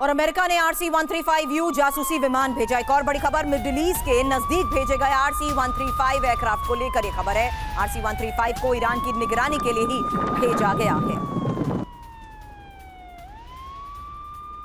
और अमेरिका ने RC-135U जासूसी विमान भेजा। एक और बड़ी खबर, मिडिल ईस्ट के नजदीक भेजे गए RC-135 एयरक्राफ्ट को लेकर यह खबर है। RC-135 को ईरान की निगरानी के लिए ही भेजा गया है।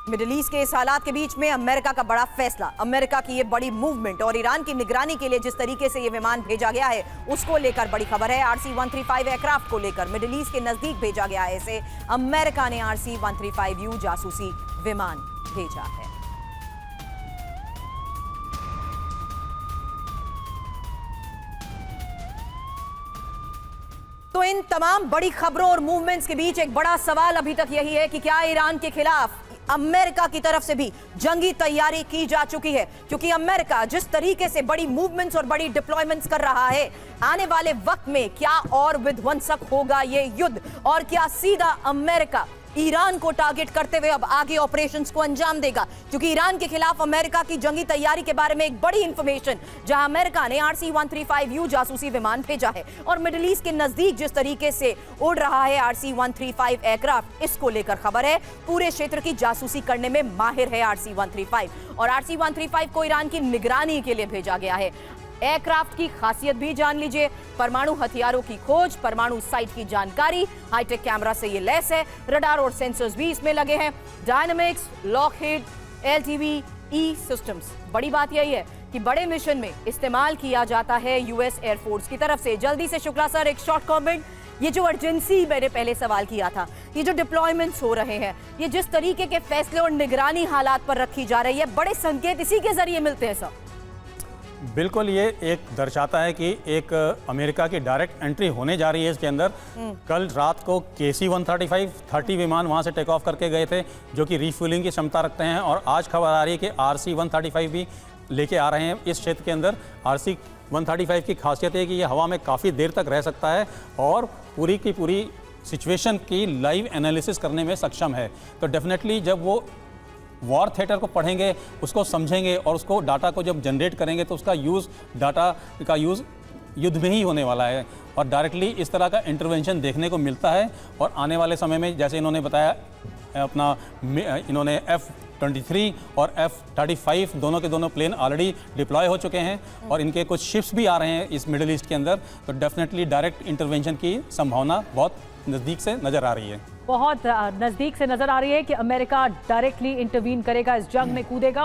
मिडिल ईस्ट के इस हालात के बीच में अमेरिका का बड़ा फैसला, अमेरिका की ये बड़ी मूवमेंट और ईरान की निगरानी के लिए जिस तरीके से ये विमान भेजा गया है उसको लेकर बड़ी खबर है। RC-135 एयरक्राफ्ट को लेकर मिडिल ईस्ट के नजदीक भेजा गया है। इसे अमेरिका ने RC-135U जासूसी विमान भेजा है। तो इन तमाम बड़ी खबरों और मूवमेंट्स के बीच एक बड़ा सवाल अभी तक यही है कि क्या ईरान के खिलाफ अमेरिका की तरफ से भी जंगी तैयारी की जा चुकी है, क्योंकि अमेरिका जिस तरीके से बड़ी मूवमेंट्स और बड़ी डिप्लॉयमेंट्स कर रहा है, आने वाले वक्त में क्या और विध्वंसक होगा ये युद्ध, और क्या सीधा अमेरिका ईरान को टारगेट करते हुए अब आगे ऑपरेशंस को अंजाम देगा। क्योंकि ईरान के खिलाफ अमेरिका की जंगी तैयारी के बारे में एक बड़ी इंफॉर्मेशन, जहां अमेरिका ने RC-135U जासूसी विमान भेजा है और मिडिल ईस्ट के नजदीक जिस तरीके से उड़ रहा है RC-135 एयरक्राफ्ट, इसको लेकर खबर है पूरे क्षेत्र की जासूसी करने में माहिर है RC-135। और RC-135 को ईरान की निगरानी के लिए भेजा गया है। एयरक्राफ्ट की खासियत भी जान लीजिए, परमाणु हथियारों की खोज, परमाणु साइट की जानकारी, हाईटेक कैमरा से ये लैस है, रडार और सेंसर्स भी इसमें लगे हैं, डायनामिक्स, लॉकहीड, LTV-E सिस्टम्स। बड़ी बात यही है कि बड़े मिशन में इस्तेमाल किया जाता है US एयरफोर्स की तरफ से। जल्दी से शुक्ला सर, एक शॉर्ट कमेंट, ये जो अर्जेंसी मैंने पहले सवाल किया था, ये जो डिप्लॉयमेंट्स हो रहे हैं, ये जिस तरीके के फैसले और निगरानी हालात पर रखी जा रही है, बड़े संकेत इसी के जरिए मिलते हैं सर। बिल्कुल, ये एक दर्शाता है कि एक अमेरिका की डायरेक्ट एंट्री होने जा रही है इसके अंदर। कल रात को KC-135 30 विमान वहाँ से टेक ऑफ करके गए थे, जो कि रिफ्यूलिंग की क्षमता रखते हैं, और आज खबर आ रही है कि RC-135 भी लेके आ रहे हैं इस क्षेत्र के अंदर। RC-135 की खासियत है कि ये हवा में काफ़ी देर तक रह सकता है और पूरी की पूरी सिचुएशन की लाइव एनालिसिस करने में सक्षम है। तो डेफिनेटली जब वो वॉर थिएटर को पढ़ेंगे, उसको समझेंगे और उसको डाटा को जब जनरेट करेंगे, तो उसका यूज़, डाटा का यूज़ युद्ध में ही होने वाला है और डायरेक्टली इस तरह का इंटरवेंशन देखने को मिलता है। और आने वाले समय में, जैसे इन्होंने बताया, इन्होंने F-23 और F-35 दोनों के दोनों प्लेन ऑलरेडी डिप्लॉय हो चुके हैं और इनके कुछ शिप्स भी आ रहे हैं इस मिडिल ईस्ट के अंदर। तो डेफिनेटली डायरेक्ट इंटरवेंशन की संभावना बहुत नज़दीक से नज़र आ रही है, बहुत नज़दीक से नज़र आ रही है कि अमेरिका डायरेक्टली इंटरवीन करेगा, इस जंग में कूदेगा।